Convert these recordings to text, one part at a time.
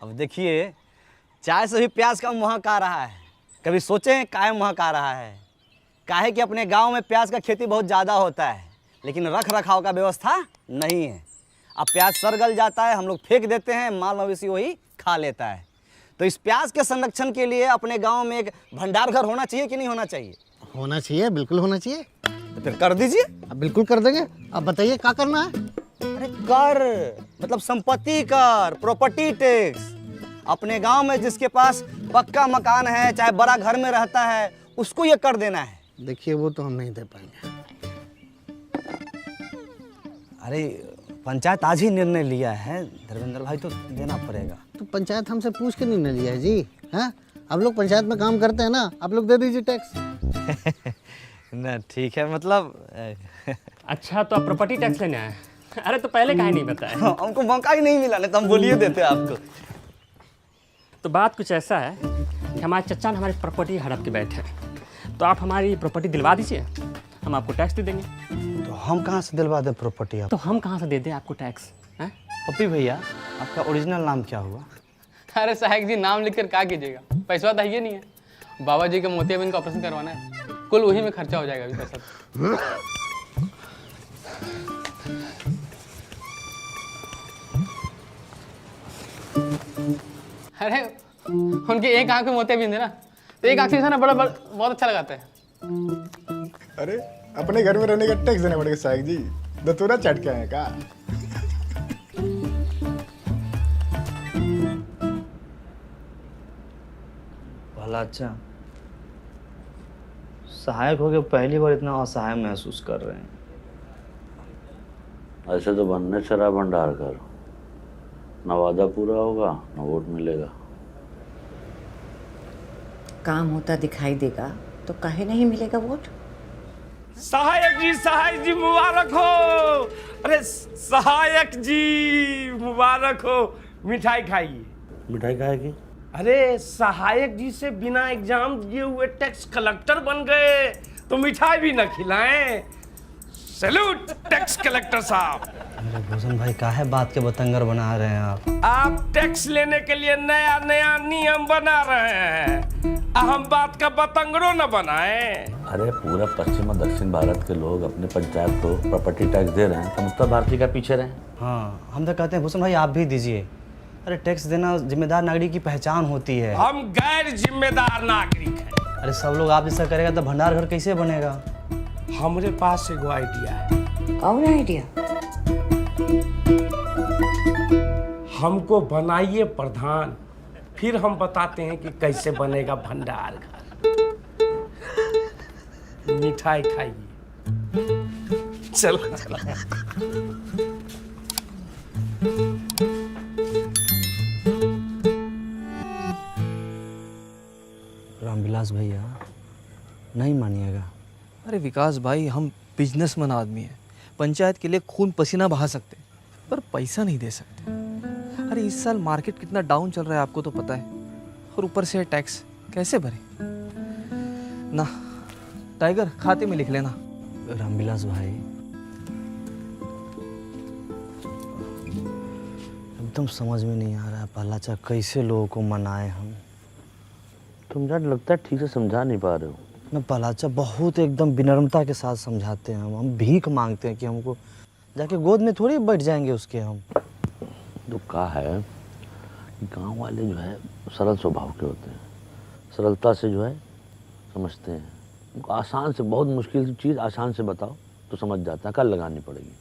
अब देखिए, चाय से भी प्याज का महक आ रहा है। कभी सोचें काहे महक आ रहा है? काहे कि अपने गांव में प्याज का खेती बहुत ज़्यादा होता है, लेकिन रख रखाव का व्यवस्था नहीं है। अब प्याज सड़ गल जाता है, हम लोग फेंक देते हैं, माल मवेशी वही खा लेता है। तो इस प्याज के संरक्षण के लिए अपने गांव में एक भंडार घर होना चाहिए कि नहीं होना चाहिए? होना चाहिए, बिल्कुल होना चाहिए। तो फिर कर दीजिए। अब बिल्कुल कर देंगे। अब बताइए क्या करना है? अरे कर मतलब संपत्ति कर, प्रॉपर्टी टैक्स। अपने गांव में जिसके पास पक्का मकान है, चाहे बड़ा घर में रहता है, उसको ये कर देना है। देखिए वो तो हम नहीं दे पाएंगे। अरे पंचायत आज ही निर्णय लिया है धर्मेंद्र भाई, तो देना पड़ेगा। तो पंचायत हमसे पूछ के निर्णय लिया है जी। हैं, आप लोग पंचायत में काम करते हैं ना, आप लोग दे दीजिए टैक्स। ना ठीक है, मतलब अच्छा तो आप प्रॉपर्टी टैक्स लेने आए? अरे तो पहले काहे नहीं बताया? हमको मौका ही नहीं मिला, नहीं तो हम बोलिए देते आपको। तो बात कुछ ऐसा है कि हमारे चचा ने हमारी प्रॉपर्टी हड़प के बैठे हैं, तो आप हमारी प्रॉपर्टी दिलवा दीजिए, हम आपको टैक्स दे देंगे। तो हम कहाँ से दिलवा दें प्रॉपर्टी आप? तो हम कहाँ से दे दें आपको टैक्स? हैं? पप्पी भैया, आपका ओरिजिनल नाम क्या हुआ? अरे साहब जी, नाम लिखकर क्या कीजिएगा, पैसा तो है नहीं है। बाबा जी के मोतियाबिंद का ऑपरेशन करवाना है, कुल वही में खर्चा हो जाएगा अभी पैसा। अरे उनके एक आंख में मोतियाबिंद है ना, तो एक आंख से ना बड़ा बहुत अच्छा लगाता है। अरे अपने घर में रहने का टैक्स देना पड़ेगा साहब जी, दतूरा चट के आए का। भला अच्छा, सहायक हो गए, पहली बार इतना असहाय महसूस कर रहे हैं। ऐसे तो बनने शराब भंडार कर, न वादा पूरा होगा न वोट मिलेगा। काम होता दिखाई देगा तो काहे नहीं मिलेगा वोट? सहायक जी मुबारक हो। अरे सहायक जी मुबारक हो। मिठाई खाइए। मिठाई खाएगी? अरे सहायक जी से बिना एग्जाम दिए हुए टैक्स कलेक्टर बन गए, तो मिठाई भी न खिलाएं। सैल्यूट टैक्स कलेक्टर साहब। अरे भूषण भाई, काहे बात के बतंगर बना रहे हैं आप? आप टैक्स लेने के लिए नया नया नियम बना रहे हैं, हम बात का बतंगड़ो न बनाएं। अरे पूरा पश्चिम और दक्षिण भारत के लोग अपने पंचायत को प्रॉपर्टी टैक्स दे रहे हैं, तो उत्तर भारतीय का पीछे रहे। हाँ, हम तो कहते हैं भूषण भाई आप भी दीजिए। अरे टैक्स देना जिम्मेदार नागरिक की पहचान होती है। हम गैर जिम्मेदार नागरिक हैं। अरे सब लोग आप जैसा करेगा तो भंडार घर कैसे बनेगा? हमारे पास एगो आइडिया है। कौन आइडिया? हमको बनाइए प्रधान, फिर हम बताते हैं कि कैसे बनेगा भंडार घर। मिठाई खाइए। चलो रामविलास भैया, नहीं मानिएगा। अरे विकास भाई, हम बिजनेसमैन आदमी हैं, पंचायत के लिए खून पसीना बहा सकते पर पैसा नहीं दे सकते। अरे इस साल मार्केट कितना डाउन चल रहा है आपको तो पता है, और ऊपर से टैक्स कैसे भरे ना। टाइगर, खाते में लिख लेना। रामविलास भाई, एकदम समझ में नहीं आ रहा है पहलाचा, कैसे लोगों को मनाए हम। तुम यार लगता है ठीक से समझा नहीं पा रहे हो। ना पहलाचा, बहुत एकदम विनम्रता के साथ समझाते हैं हम भीख मांगते हैं कि हमको जाके गोद में थोड़ी बैठ जाएंगे उसके हम। तो क्या है, गांव वाले जो है सरल स्वभाव के होते हैं, सरलता से जो है समझते हैं। उनको आसान से, बहुत मुश्किल चीज़ आसान से बताओ तो समझ जाते हैं, अकल लगानी पड़ेगी।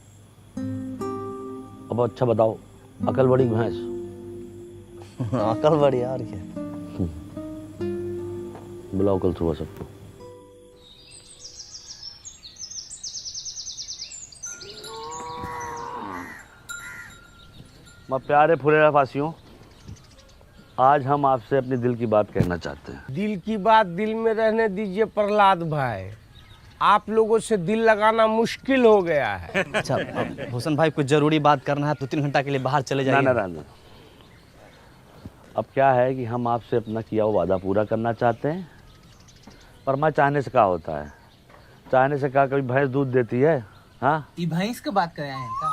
अब अच्छा बताओ, अकल बड़ी भैंस। अकल बड़ी यार क्या? बुलाओ कल सुबह सबको। मैं प्यारे फुलेरा फासियों, आज हम आपसे अपने दिल की बात कहना चाहते हैं। दिल की बात दिल में रहने दीजिए प्रहलाद भाई, आप लोगों से दिल लगाना मुश्किल हो गया है। अच्छा भूषण भाई, कुछ जरूरी बात करना है, 2-3 घंटा के लिए बाहर चले जाइए। ना। अब क्या है कि हम आपसे अपना किया हुआ वादा पूरा करना चाहते हैं, पर मैं चाहने से क्या होता है, चाहने से क्या कभी भैंस दूध देती है? हाँ, ये भैंस की बात कर रहे हैं का?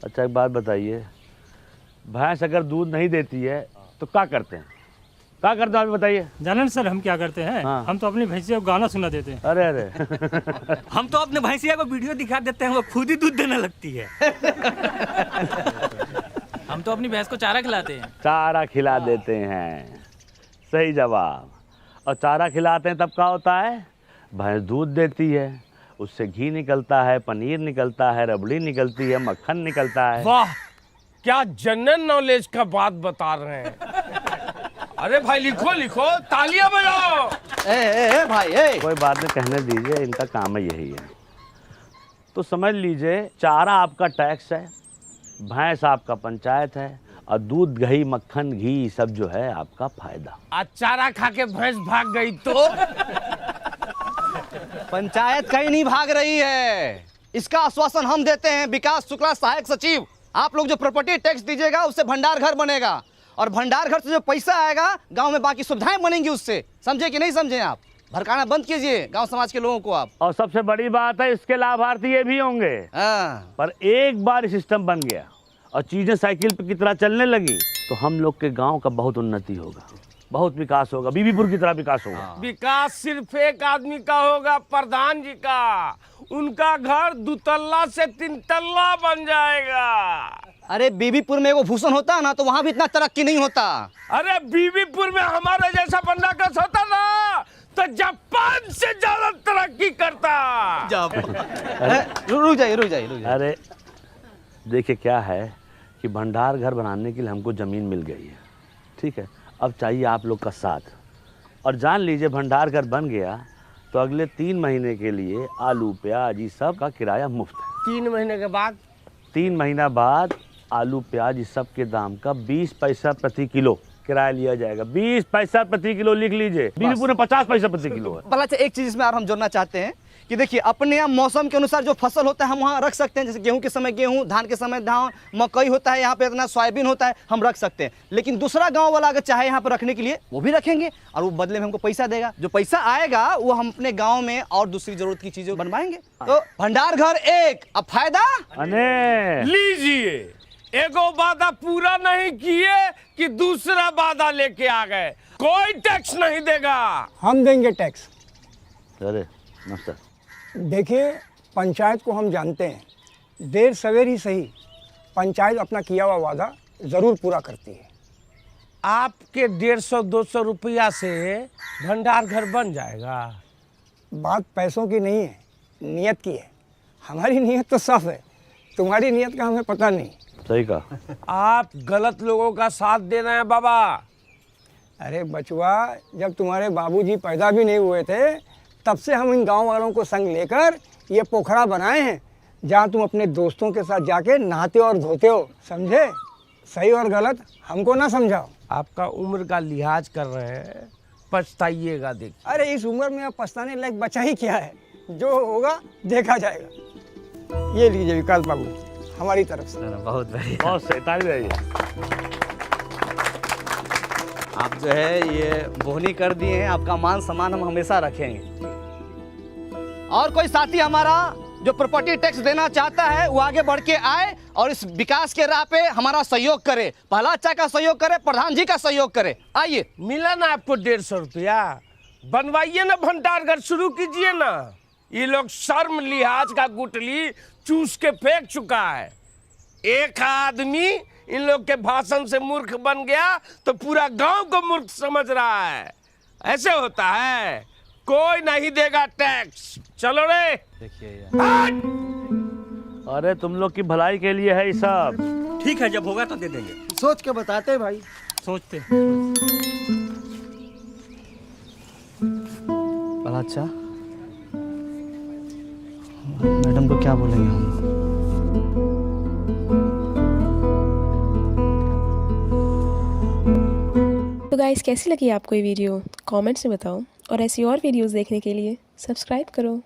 अच्छा एक बात बताइए, भैंस अगर दूध नहीं देती है तो क्या करते हैं? क्या करते हैं आप बताइए। जाने सर हम क्या करते हैं? हाँ। हम तो अपनी भैंसिया को गाना सुना देते हैं। अरे अरे हम तो अपने भैंसिया को वीडियो दिखा देते हैं, वो खुद ही दूध देने लगती है। हम तो अपनी भैंस को चारा खिलाते हैं। चारा खिला देते हैं, सही जवाब। और चारा खिलाते हैं तब क्या होता है? भैंस दूध देती है, उससे घी निकलता है, पनीर निकलता है, रबड़ी निकलती है, मक्खन निकलता है। वाह, क्या जनरल नॉलेज का बात बता रहे हैं। अरे भाई लिखो लिखो, तालियां बजाओ। ए भाई ए। कोई बात नहीं, कहने दीजिए, इनका काम है यही है। तो समझ लीजिए, चारा आपका टैक्स है, भैंस आपका पंचायत है, और दूध दही मक्खन घी सब जो है आपका फायदा। आज चारा खा के भैंस भाग गई तो? पंचायत कहीं नहीं भाग रही है, इसका आश्वासन हम देते हैं। विकास शुक्ला, सहायक सचिव, आप लोग जो प्रॉपर्टी टैक्स दीजिएगा उससे भंडार घर बनेगा, और भंडार घर से जो पैसा आएगा गांव में बाकी सुविधाएं बनेंगी उससे। समझे कि नहीं समझे? आप भड़काना बंद कीजिए गांव समाज के लोगों को आप। और सबसे बड़ी बात है, इसके लाभार्थी ये भी होंगे। पर एक बार सिस्टम बन गया और चीजें साइकिल की तरह चलने लगी तो हम लोग के गांव का बहुत उन्नति होगा, बहुत विकास होगा, बीबीपुर की तरह विकास होगा। विकास सिर्फ एक आदमी का होगा, प्रधान जी का। उनका घर 2 तल्ला से 3 तल्ला बन जाएगा। अरे बीबीपुर में वो भूषण होता ना तो वहाँ भी इतना तरक्की नहीं होता। अरे बीबीपुर में हमारे जैसा बंदा कस होता ना तो जापान से ज्यादा तरक्की करता। रुक जाइए। अरे देखिए, क्या है कि भंडार घर बनाने के लिए हमको ज़मीन मिल गई है, ठीक है। अब चाहिए आप लोग का साथ, और जान लीजिए भंडार घर बन गया तो अगले 3 महीने के लिए आलू प्याज ये सब का किराया मुफ्त है। 3 महीने के बाद? 3 महीना बाद आलू प्याज इस सब के दाम का 20 पैसा प्रति किलो किराया लिया जाएगा। 20 पैसा प्रति किलो, लिख लीजिए। बीबीपुर में 50 पैसा प्रति किलो है। भला एक चीज इसमें और हम जोड़ना चाहते हैं कि देखिए, अपने यहाँ मौसम के अनुसार जो फसल होता है हम वहाँ रख सकते हैं। जैसे गेहूं के समय गेहूं, धान के समय धान, मकई होता है, यहाँ पे इतना सोयाबीन होता है, हम रख सकते हैं। लेकिन दूसरा गांव वाला अगर चाहे यहाँ पर रखने के लिए, वो भी रखेंगे, और वो बदले में हमको पैसा देगा। जो पैसा आएगा वो हम अपने गाँव में और दूसरी जरूरत की चीजें बनवाएंगे। तो भंडार घर एक, अब फायदा लीजिए। एगो वादा पूरा नहीं किए कि दूसरा वादा लेके आ गए। कोई टैक्स नहीं देगा। हम देंगे टैक्स। अरे नमस्कार। देखिए, पंचायत को हम जानते हैं, देर सवेर ही सही पंचायत अपना किया हुआ वादा ज़रूर पूरा करती है। आपके 150-200 रुपया से भंडार घर बन जाएगा। बात पैसों की नहीं है, नियत की है। हमारी नियत तो साफ है, तुम्हारी नियत का हमें पता नहीं। सही कहा। आप गलत लोगों का साथ दे रहे हैं बाबा। अरे बचवा, जब तुम्हारे बाबूजी पैदा भी नहीं हुए थे तब से हम इन गांव वालों को संग लेकर ये पोखरा बनाए हैं, जहाँ तुम अपने दोस्तों के साथ जाके नहाते और धोते हो। समझे? सही और गलत हमको ना समझाओ। आपका उम्र का लिहाज कर रहे हैं, पछताइएगा। देखिए, अरे इस उम्र में अब पछताने लायक बचा ही क्या है? जो होगा देखा जाएगा। ये लीजिए विकास बाबू, हमारी तरफ से। बहुत बढ़िया, बहुत सही, ताली बजाइए। आप जो है ये बोहनी कर दिए हैं, आपका मान सम्मान हम हमेशा रखेंगे। और कोई साथी हमारा जो प्रॉपर्टी टैक्स देना चाहता है वो आगे बढ़ के आए और इस विकास के राह पे हमारा सहयोग करे। पहला अच्छा का सहयोग करे, प्रधान जी का सहयोग करे। आइए। मिला ना आपको 150 रुपया? बनवाइए ना, भंडार घर शुरू कीजिए ना। ये लोग शर्म लिहाज का गुटली चूस के फेंक चुका है। एक आदमी इन लोग के भाषण से मूर्ख बन गया तो पूरा गांव को मूर्ख समझ रहा है। ऐसे होता है, कोई नहीं देगा टैक्स। चलो रे। देखिए, अरे तुम लोग की भलाई के लिए है ये सब। ठीक है, जब होगा तो दे देंगे। सोच के बताते भाई। सोचते। बड़ा अच्छा, मैडम को क्या बोलेंगे हम? तो गाइस, कैसी लगी आपको ये वीडियो? कमेंट्स में बताओ, और ऐसी और वीडियोस देखने के लिए सब्सक्राइब करो।